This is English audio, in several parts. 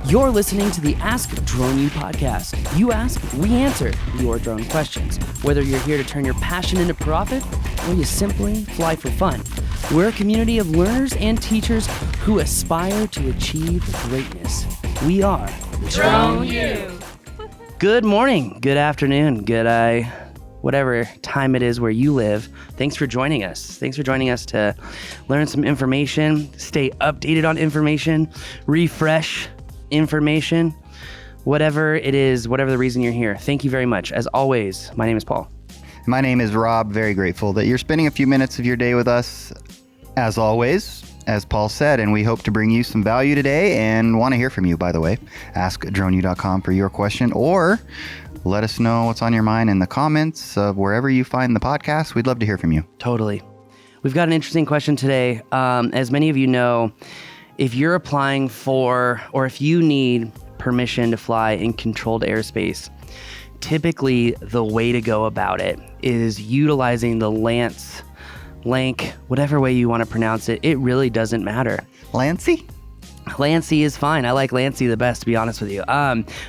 You're listening to the Ask Drone U podcast. You ask, we answer your drone questions. Whether you're here to turn your passion into profit or you simply fly for fun, we're a community of learners and teachers who aspire to achieve greatness. We are Drone U. Good morning, good afternoon, good whatever time it is where you live. Thanks for joining us. Thanks for joining us to learn some information, stay updated on information, refresh information, whatever it is, whatever the reason you're here. Thank you very much. As always, my name is Paul. My name is Rob. Very grateful that you're spending a few minutes of your day with us, as always, as Paul said, and we hope to bring you some value today and want to hear from you, by the way. AskDroneU.com for your question, or let us know what's on your mind in the comments of wherever you find the podcast. We'd love to hear from you. Totally. We've got an interesting question today. As many of you know, if you're applying for, or if you need permission to fly in controlled airspace, typically the way to go about it is utilizing the LAANC, whatever way you want to pronounce it. It really doesn't matter. LAANC is fine. I like LAANC the best, to be honest with you.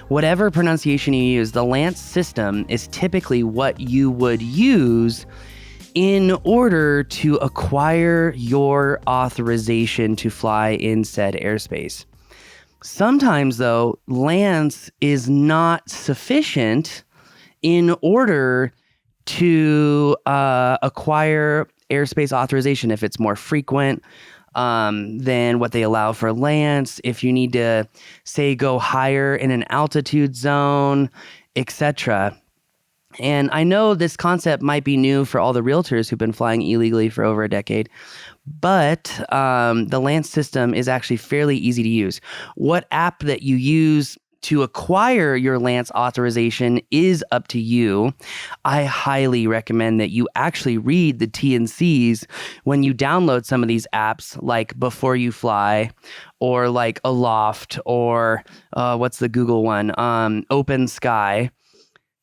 Whatever pronunciation you use, the LAANC system is typically what you would use in order to acquire your authorization to fly in said airspace. Sometimes, though, LAANC is not sufficient in order to acquire airspace authorization if it's more frequent than what they allow for LAANC, if you need to, say, go higher in an altitude zone, etc. And I know this concept might be new for all the realtors who've been flying illegally for over a decade, but the LAANC system is actually fairly easy to use. What app that you use to acquire your LAANC authorization is up to you. I highly recommend that you actually read the T&Cs when you download some of these apps, like Before You Fly, or like Aloft, or what's the Google one? Open Sky.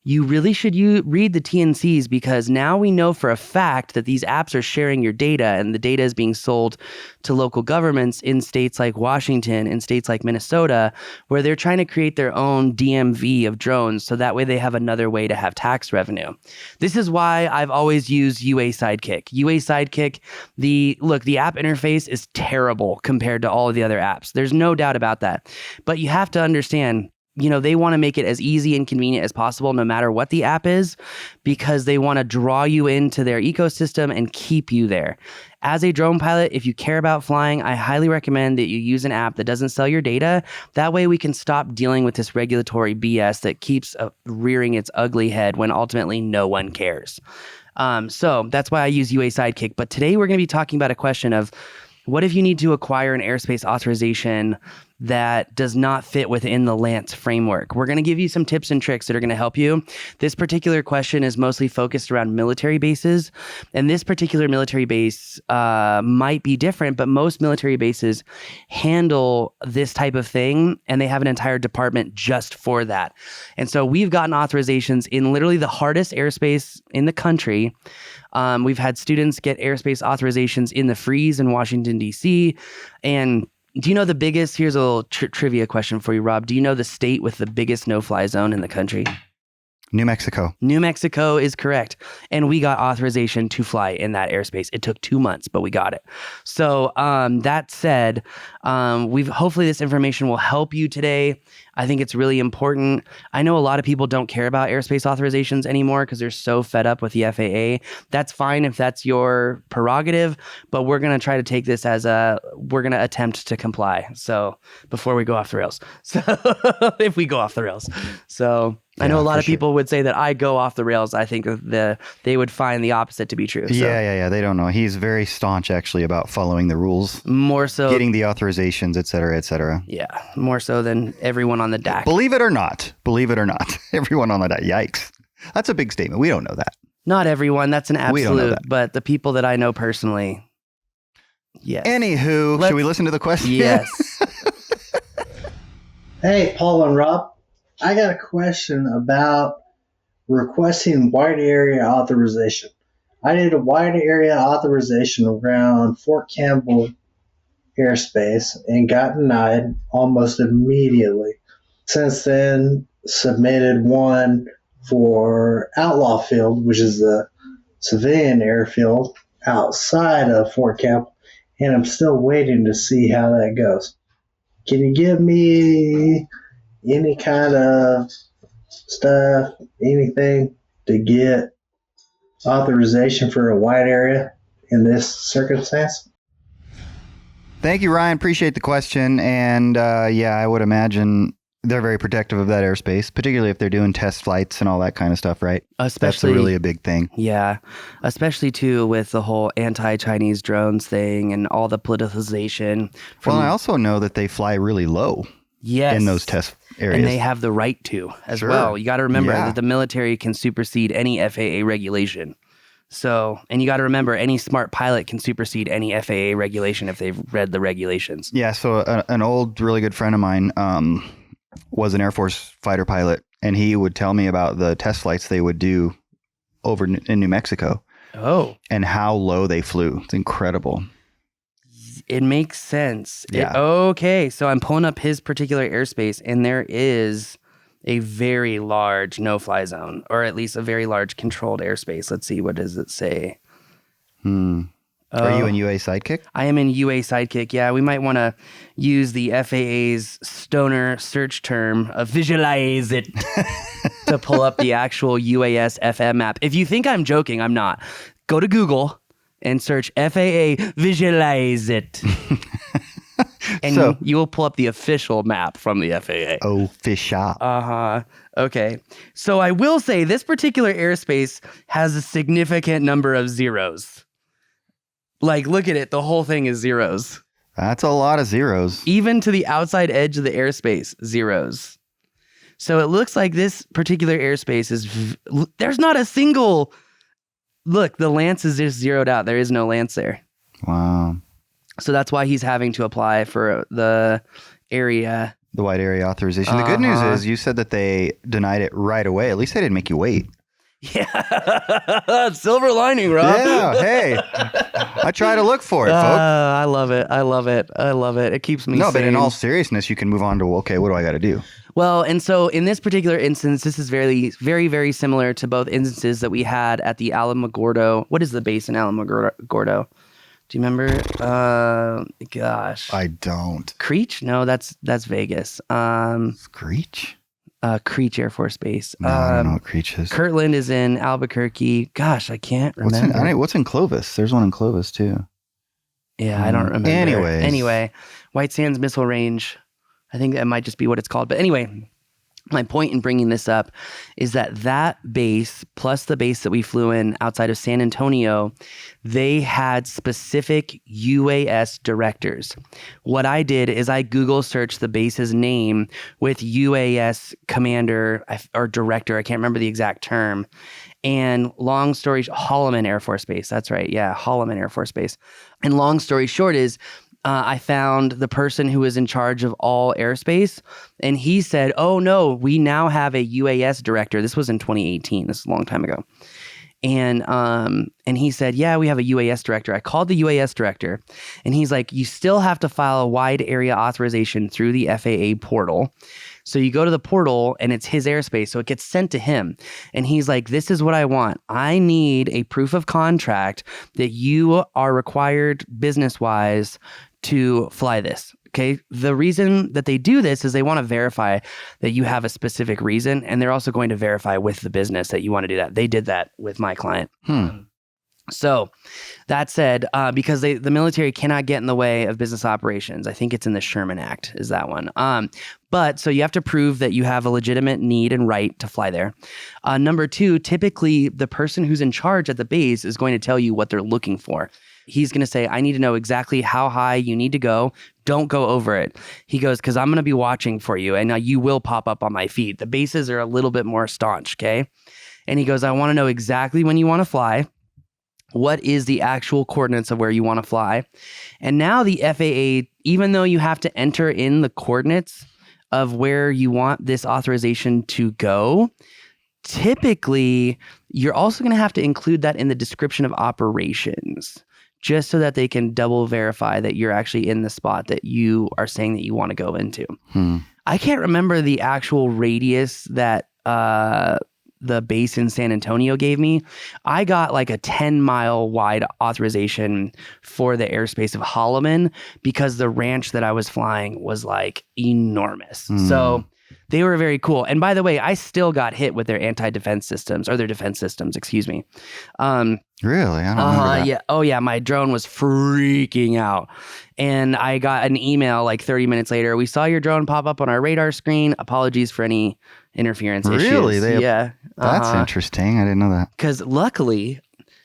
You really should read the T&Cs, because now we know for a fact that these apps are sharing your data, and the data is being sold to local governments in states like Washington, in states like Minnesota, where they're trying to create their own DMV of drones, so that way they have another way to have tax revenue. This is why I've always used UA Sidekick. UA Sidekick, the app interface is terrible compared to all of the other apps. There's no doubt about that. But you have to understand, they want to make it as easy and convenient as possible, no matter what the app is, because they want to draw you into their ecosystem and keep you there. As a drone pilot, if you care about flying, I highly recommend that you use an app that doesn't sell your data. That way we can stop dealing with this regulatory BS that keeps rearing its ugly head when ultimately no one cares. So that's why I use UA Sidekick. But today we're going to be talking about a question of, what if you need to acquire an airspace authorization that does not fit within the LAANC framework? We're going to give you some tips and tricks that are going to help you. This particular question is mostly focused around military bases, and this particular military base might be different, but most military bases handle this type of thing, and they have an entire department just for that. And so we've gotten authorizations in literally the hardest airspace in the country. We've had students get airspace authorizations in the freeze in Washington, D.C. And do you know the biggest, here's a little trivia question for you, Rob. Do you know the state with the biggest no-fly zone in the country? New Mexico. New Mexico is correct. And we got authorization to fly in that airspace. It took 2 months, but we got it. So that said, hopefully this information will help you today. I think it's really important. I know a lot of people don't care about airspace authorizations anymore because they're so fed up with the FAA. That's fine if that's your prerogative, but we're going to try to take this as we're going to attempt to comply. So before we go off the rails. So if we go off the rails. So I know a lot of people would say that I go off the rails. I think they would find the opposite to be true. So. Yeah. They don't know. He's very staunch, actually, about following the rules. More so. Getting the authorizations, et cetera, et cetera. Yeah, more so than everyone on the DAC. Believe it or not, everyone on the DAC. Yikes. That's a big statement. We don't know that. Not everyone. That's an absolute. We don't know that. But the people that I know personally, yes. Anywho, should we listen to the question? Yes. Hey, Paul and Rob. I got a question about requesting wide area authorization. I did a wide area authorization around Fort Campbell airspace and got denied almost immediately. Since then, submitted one for Outlaw Field, which is the civilian airfield outside of Fort Campbell, and I'm still waiting to see how that goes. Can you give me any kind of stuff, anything to get authorization for a wide area in this circumstance? Thank you, Ryan. Appreciate the question. And yeah, I would imagine they're very protective of that airspace, particularly if they're doing test flights and all that kind of stuff, right? Especially, that's really a big thing. Yeah, especially too with the whole anti-Chinese drones thing and all the politicization. Well, I also know that they fly really low. Yes. In those test areas. And they have the right to as well. You got to remember that the military can supersede any FAA regulation. So, and you got to remember, any smart pilot can supersede any FAA regulation if they've read the regulations. Yeah. So an old, really good friend of mine was an Air Force fighter pilot, and he would tell me about the test flights they would do over in New Mexico. Oh. And how low they flew. It's incredible. It makes sense. Yeah. Okay. So I'm pulling up his particular airspace, and there is a very large no-fly zone, or at least a very large controlled airspace. Let's see. What does it say? Are you in UA Sidekick? I am in UA Sidekick. Yeah, we might want to use the FAA's stoner search term, visualize it, to pull up the actual UAS FM map. If you think I'm joking, I'm not. Go to Google and search FAA visualize it. And you will pull up the official map from the FAA. Official. Okay. So I will say this particular airspace has a significant number of zeros. Like, look at it. The whole thing is zeros. That's a lot of zeros. Even to the outside edge of the airspace, zeros. So it looks like this particular airspace is... There's not a single... Look, the LAANC is just zeroed out. There is no LAANC there. Wow. So that's why he's having to apply for the area. The wide area authorization. The good news is you said that they denied it right away. At least they didn't make you wait. Yeah. Silver lining, Rob. Yeah. Hey, I try to look for it, folks. I love it. I love it. I love it. It keeps me sane. But in all seriousness, you can move on to, okay, what do I got to do? Well, and so in this particular instance, this is very, very, very similar to both instances that we had at the Alamogordo. What is the base in Alamogordo? Do you remember? Gosh. I don't. Creech? No, that's Vegas. Creech? Creech Air Force Base. No, I don't know what Creech is. Kirtland is in Albuquerque. Gosh, I can't remember. What's in Clovis? There's one in Clovis, too. Yeah, I don't remember. Anyway, White Sands Missile Range. I think that might just be what it's called. But anyway, my point in bringing this up is that base plus the base that we flew in outside of San Antonio, they had specific UAS directors. What I did is I Google searched the base's name with UAS commander or director. I can't remember the exact term. And long story, Holloman Air Force Base. That's right. Yeah, Holloman Air Force Base. And long story short is, I found the person who was in charge of all airspace, and he said, oh, no, we now have a UAS director. This was in 2018. This is a long time ago. And he said, yeah, we have a UAS director. I called the UAS director, and he's like, you still have to file a wide area authorization through the FAA portal. So you go to the portal, and it's his airspace, so it gets sent to him. And he's like, this is what I want. I need a proof of contract that you are required business-wise to fly this. Okay. The reason that they do this is they want to verify that you have a specific reason, and they're also going to verify with the business that you want to do that. They did that with my client. So that said, because the military cannot get in the way of business operations, I think it's in the Sherman Act is that one. But so you have to prove that you have a legitimate need and right to fly there. Number two, typically the person who's in charge at the base is going to tell you what they're looking for. He's going to say, I need to know exactly how high you need to go. Don't go over it. He goes, because I'm going to be watching for you, and you will pop up on my feed. The bases are a little bit more staunch, okay? And he goes, I want to know exactly when you want to fly. What is the actual coordinates of where you want to fly? And now the FAA, even though you have to enter in the coordinates of where you want this authorization to go, typically you're also going to have to include that in the description of operations, just so that they can double verify that you're actually in the spot that you are saying that you want to go into. I can't remember the actual radius that the base in San Antonio gave me. I got like a 10-mile wide authorization for the airspace of Holloman because the ranch that I was flying was like enormous. So they were very cool. And by the way, I still got hit with their anti-defense systems, or their defense systems, excuse me. Really? I don't remember that. Yeah. Oh yeah. My drone was freaking out. And I got an email like 30 minutes later. We saw your drone pop up on our radar screen. Apologies for any interference issues. Really? Yeah. That's interesting. I didn't know that. Because luckily,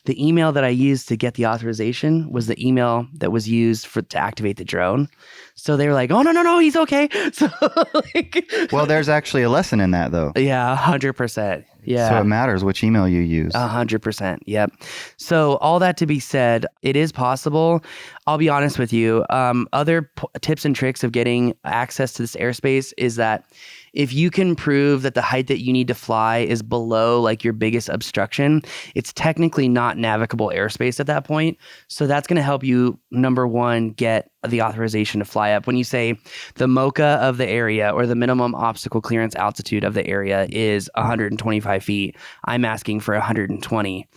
the email that I used to get the authorization was the email that was used to activate the drone. So they were like, oh, no, he's okay. So well, there's actually a lesson in that, though. Yeah, 100%. Yeah. So it matters which email you use. 100%. Yep. So all that to be said, it is possible. I'll be honest with you. Other tips and tricks of getting access to this airspace is that if you can prove that the height that you need to fly is below like your biggest obstruction, it's technically not navigable airspace at that point. So that's going to help you, number one, get the authorization to fly up. When you say the MOCA of the area or the minimum obstacle clearance altitude of the area is 125 feet, I'm asking for 120.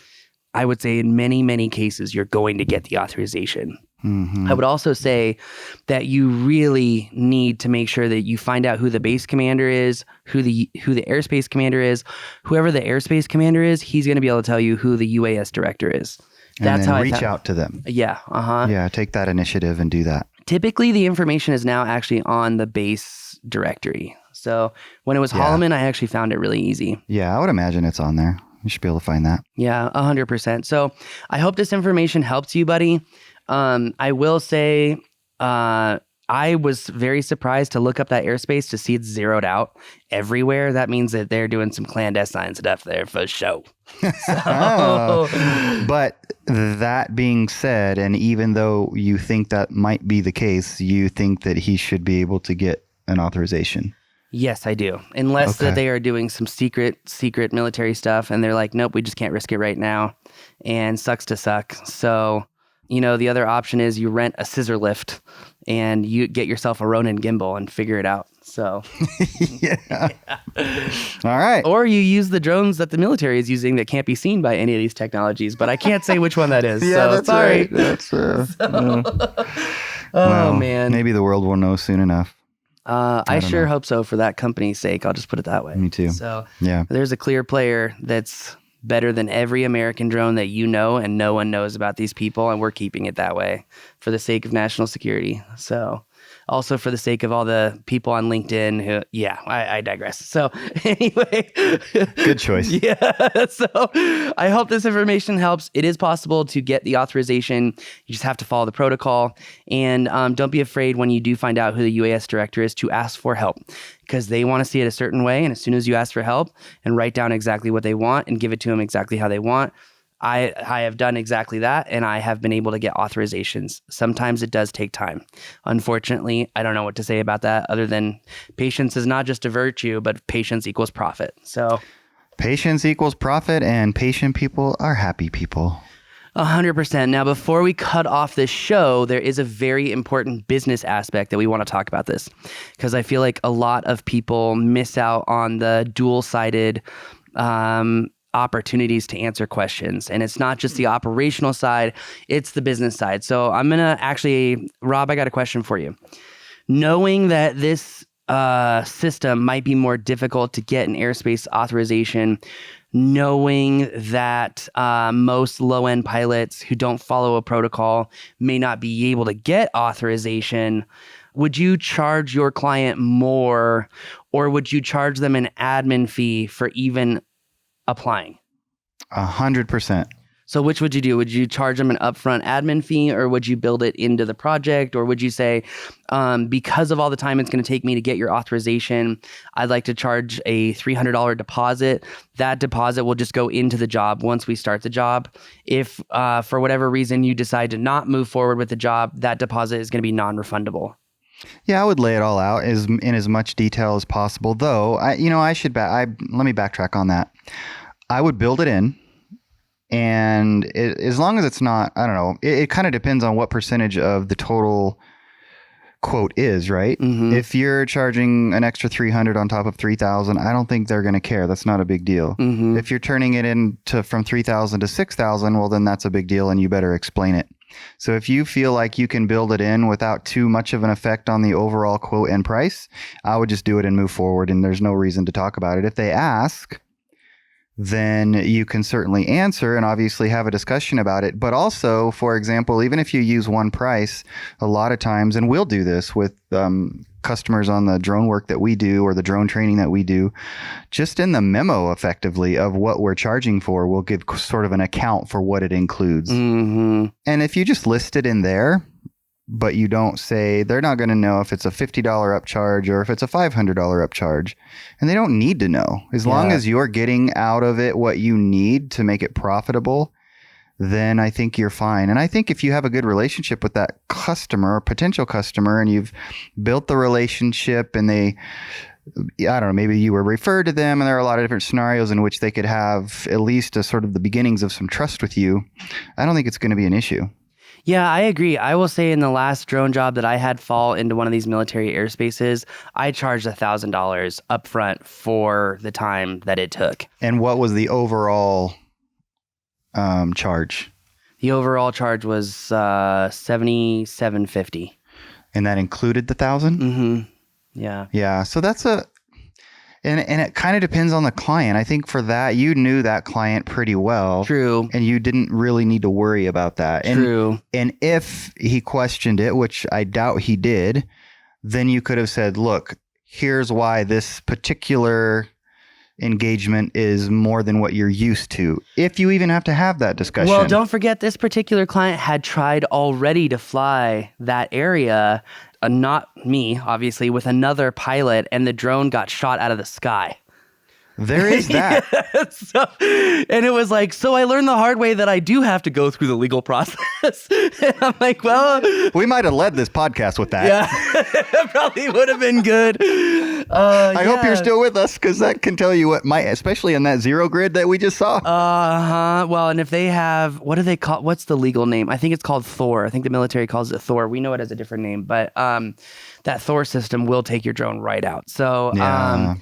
I would say in many, many cases, you're going to get the authorization. I would also say that you really need to make sure that you find out who the base commander is, who the airspace commander is. Whoever the airspace commander is, he's going to be able to tell you who the UAS director is. That's how I reach out to them. Yeah. Yeah. Take that initiative and do that. Typically, the information is now actually on the base directory. So when it was Holloman, I actually found it really easy. Yeah, I would imagine it's on there. You should be able to find that. Yeah, 100%. So I hope this information helps you, buddy. I will say, I was very surprised to look up that airspace to see it's zeroed out everywhere. That means that they're doing some clandestine stuff there for show. But that being said, and even though you think that might be the case, you think that he should be able to get an authorization. Yes, I do. Unless that they are doing some secret military stuff and they're like, nope, we just can't risk it right now. And sucks to suck. So, the other option is you rent a scissor lift and you get yourself a Ronin gimbal and figure it out. So, yeah. All right. Or you use the drones that the military is using that can't be seen by any of these technologies, but I can't say which one that is. Yeah, so, that's sorry. Right. That's well, man. Maybe the world will know soon enough. I sure hope so for that company's sake. I'll just put it that way. Me too. So, yeah, there's a clear player that's better than every American drone that you know, and no one knows about these people, and we're keeping it that way for the sake of national security. So, also for the sake of all the people on LinkedIn who, I digress. So anyway. Good choice. Yeah. So I hope this information helps. It is possible to get the authorization. You just have to follow the protocol. And don't be afraid when you do find out who the UAS director is to ask for help, because they want to see it a certain way. And as soon as you ask for help and write down exactly what they want and give it to them exactly how they want, I have done exactly that, and I have been able to get authorizations. Sometimes it does take time. Unfortunately, I don't know what to say about that other than patience is not just a virtue, but patience equals profit. So patience equals profit, and patient people are happy people. 100%. Now, before we cut off this show, there is a very important business aspect that we want to talk about this, because I feel like a lot of people miss out on the dual-sided opportunities to answer questions. And it's not just the operational side, it's the business side. So I'm going to actually, Rob, I got a question for you. Knowing that this system might be more difficult to get an airspace authorization, knowing that most low-end pilots who don't follow a protocol may not be able to get authorization, would you charge your client more, or would you charge them an admin fee for even applying? 100%. So which would you do? Would you charge them an upfront admin fee, or would you build it into the project? Or would you say, because of all the time it's going to take me to get your authorization, I'd like to charge a $300 deposit. That deposit will just go into the job once we start the job. If for whatever reason you decide to not move forward with the job, that deposit is going to be non-refundable. Yeah, I would lay it all out in as much detail as possible. Though, let me backtrack on that. I would build it in, And as long as it's not, I don't know, it kind of depends on what percentage of the total quote is, right? Mm-hmm. If you're charging an extra 300 on top of 3,000, I don't think they're going to care. That's not a big deal. Mm-hmm. If you're turning it into from 3,000 to 6,000, well, then that's a big deal and you better explain it. So if you feel like you can build it in without too much of an effect on the overall quote and price, I would just do it and move forward, and there's no reason to talk about it. If they ask, then you can certainly answer and obviously have a discussion about it. But also, for example, even if you use one price, a lot of times, and we'll do this with customers on the drone work that we do or the drone training that we do, just in the memo effectively of what we're charging for, we'll give sort of an account for what it includes. Mm-hmm. And if you just list it in there, but you don't say, they're not going to know if it's a $50 upcharge or if it's a $500 upcharge. And they don't need to know. As long as you're getting out of it what you need to make it profitable, then I think you're fine. And I think if you have a good relationship with that customer or potential customer, and you've built the relationship and they, I don't know, maybe you were referred to them, and there are a lot of different scenarios in which they could have at least a sort of the beginnings of some trust with you, I don't think it's going to be an issue. Yeah, I agree. I will say in the last drone job that I had fall into one of these military airspaces, I charged $1,000 upfront for the time that it took. And what was the overall charge? The overall charge was $77.50. And that included the 1,000? Mm-hmm. Yeah. Yeah. So that's and it kind of depends on the client. I think for that, you knew that client pretty well. True. And you didn't really need to worry about that. True. And if he questioned it, which I doubt he did, then you could have said, look, here's why this particular engagement is more than what you're used to, if you even have to have that discussion. Well, don't forget, this particular client had tried already to fly that area, not me, obviously, with another pilot, and the drone got shot out of the sky. There is that. And it was like, so I learned the hard way that I do have to go through the legal process. And I'm like, well, we might have led this podcast with that. Yeah, it probably would have been good. I hope you're still with us, because that can tell you what might, especially in that zero grid that we just saw. Well, and if they have, what do they call, what's the legal name? I think it's called Thor. I think the military calls it Thor. We know it as a different name, but that Thor system will take your drone right out. So, Yeah.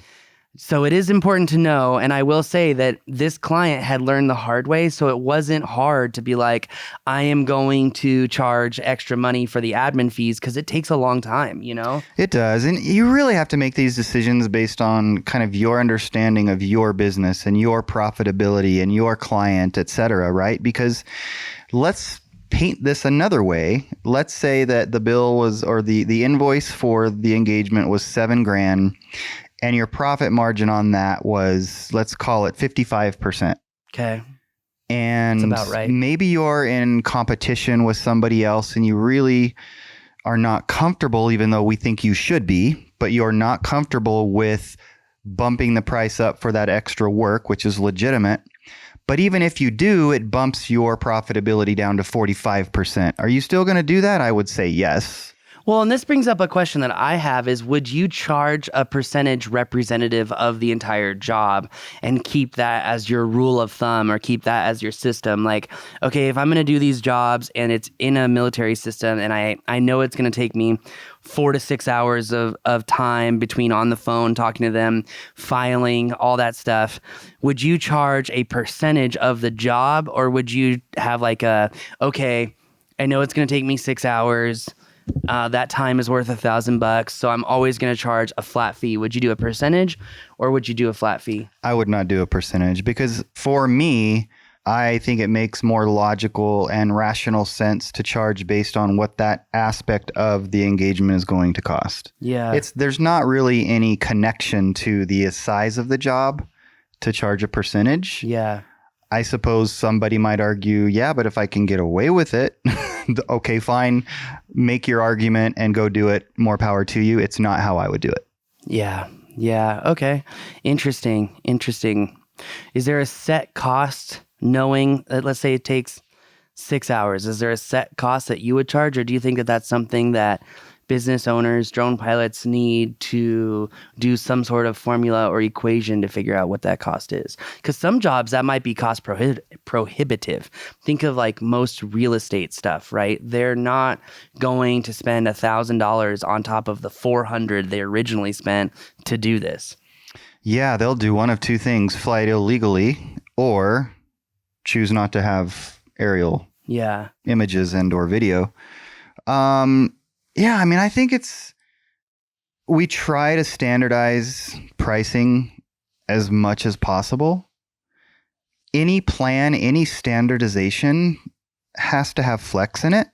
So it is important to know, and I will say that this client had learned the hard way, so it wasn't hard to be like, I am going to charge extra money for the admin fees, because it takes a long time, you know? It does. And you really have to make these decisions based on kind of your understanding of your business and your profitability and your client, et cetera, right? Because let's paint this another way. Let's say that the bill was, or the invoice for the engagement was $7,000. And your profit margin on that was, let's call it 55%. Okay. And that's about right. Maybe you're in competition with somebody else and you really are not comfortable, even though we think you should be, but you're not comfortable with bumping the price up for that extra work, which is legitimate. But even if you do, it bumps your profitability down to 45%. Are you still going to do that? I would say yes. Well, and this brings up a question that I have is, would you charge a percentage representative of the entire job and keep that as your rule of thumb, or keep that as your system? Like, okay, if I'm going to do these jobs and it's in a military system and I know it's going to take me 4 to 6 hours of time between on the phone, talking to them, filing, all that stuff, would you charge a percentage of the job, or would you have like okay, I know it's going to take me 6 hours. That time is worth $1,000, so I'm always going to charge a flat fee. Would you do a percentage, or would you do a flat fee? I would not do a percentage, because for me, I think it makes more logical and rational sense to charge based on what that aspect of the engagement is going to cost. Yeah. There's not really any connection to the size of the job to charge a percentage. Yeah. I suppose somebody might argue, yeah, but if I can get away with it, okay, fine, make your argument and go do it. More power to you. It's not how I would do it. Yeah. Yeah. Okay. Interesting. Is there a set cost, knowing that, let's say it takes 6 hours? Is there a set cost that you would charge, or do you think that that's something that business owners, drone pilots need to do some sort of formula or equation to figure out what that cost is. Because some jobs that might be cost prohibitive. Think of like most real estate stuff, right? They're not going to spend $1,000 on top of the $400 they originally spent to do this. Yeah, they'll do one of two things: fly it illegally, or choose not to have aerial images and or video. I think we try to standardize pricing as much as possible. Any plan, any standardization has to have flex in it.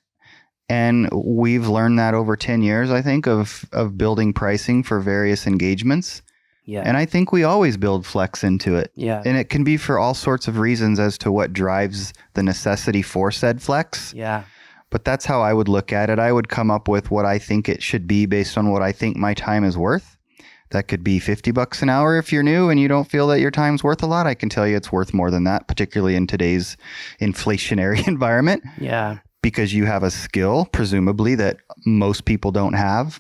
And we've learned that over 10 years, I think, of building pricing for various engagements. Yeah. And I think we always build flex into it. Yeah. And it can be for all sorts of reasons as to what drives the necessity for said flex. Yeah. But that's how I would look at it. I would come up with what I think it should be based on what I think my time is worth. That could be $50 an hour if you're new and you don't feel that your time's worth a lot. I can tell you it's worth more than that, particularly in today's inflationary environment. Yeah. Because you have a skill, presumably, that most people don't have.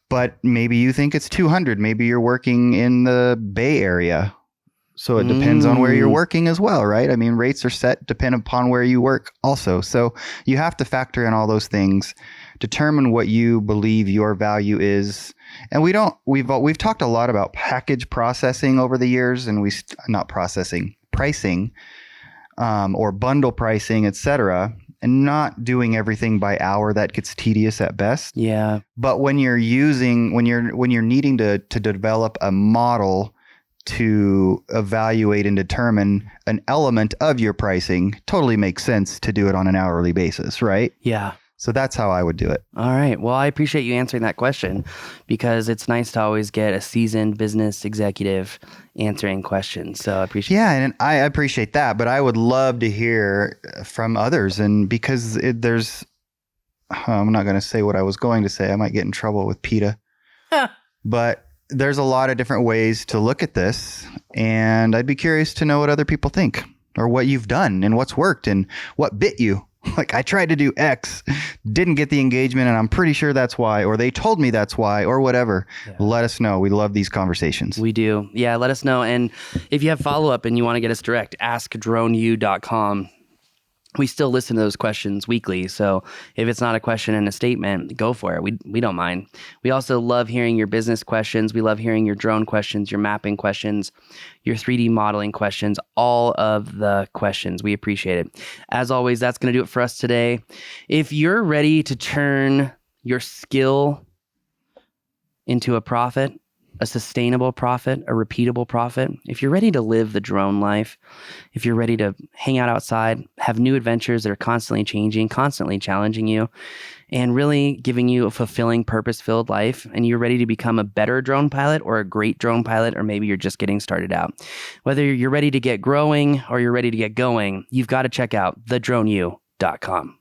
But maybe you think it's $200. Maybe you're working in the Bay Area. So it depends on where you're working as well, right? I mean, rates are set depending upon where you work also. So you have to factor in all those things, determine what you believe your value is. And we've talked a lot about package processing over the years, and pricing, or bundle pricing, etc., and not doing everything by hour. That gets tedious at best. Yeah. But when you're needing to develop a model to evaluate and determine an element of your pricing, totally makes sense to do it on an hourly basis, right? Yeah. So that's how I would do it. All right. Well, I appreciate you answering that question, because it's nice to always get a seasoned business executive answering questions. So I appreciate that. And I appreciate that, but I would love to hear from others. And because I'm not going to say what I was going to say. I might get in trouble with PETA. But there's a lot of different ways to look at this. And I'd be curious to know what other people think, or what you've done and what's worked and what bit you. Like, I tried to do X, didn't get the engagement, and I'm pretty sure that's why, or they told me that's why, or whatever. Yeah. Let us know. We love these conversations. We do. Yeah, let us know. And if you have follow-up and you want to get us direct, askdroneu.com. We still listen to those questions weekly. So if it's not a question and a statement, go for it. We don't mind. We also love hearing your business questions. We love hearing your drone questions, your mapping questions, your 3D modeling questions, all of the questions. We appreciate it. As always, that's going to do it for us today. If you're ready to turn your skill into a profit, a sustainable profit, a repeatable profit, if you're ready to live the drone life, if you're ready to hang out outside, have new adventures that are constantly changing, constantly challenging you, and really giving you a fulfilling, purpose-filled life, and you're ready to become a better drone pilot or a great drone pilot, or maybe you're just getting started out. Whether you're ready to get growing or you're ready to get going, you've got to check out thedroneu.com.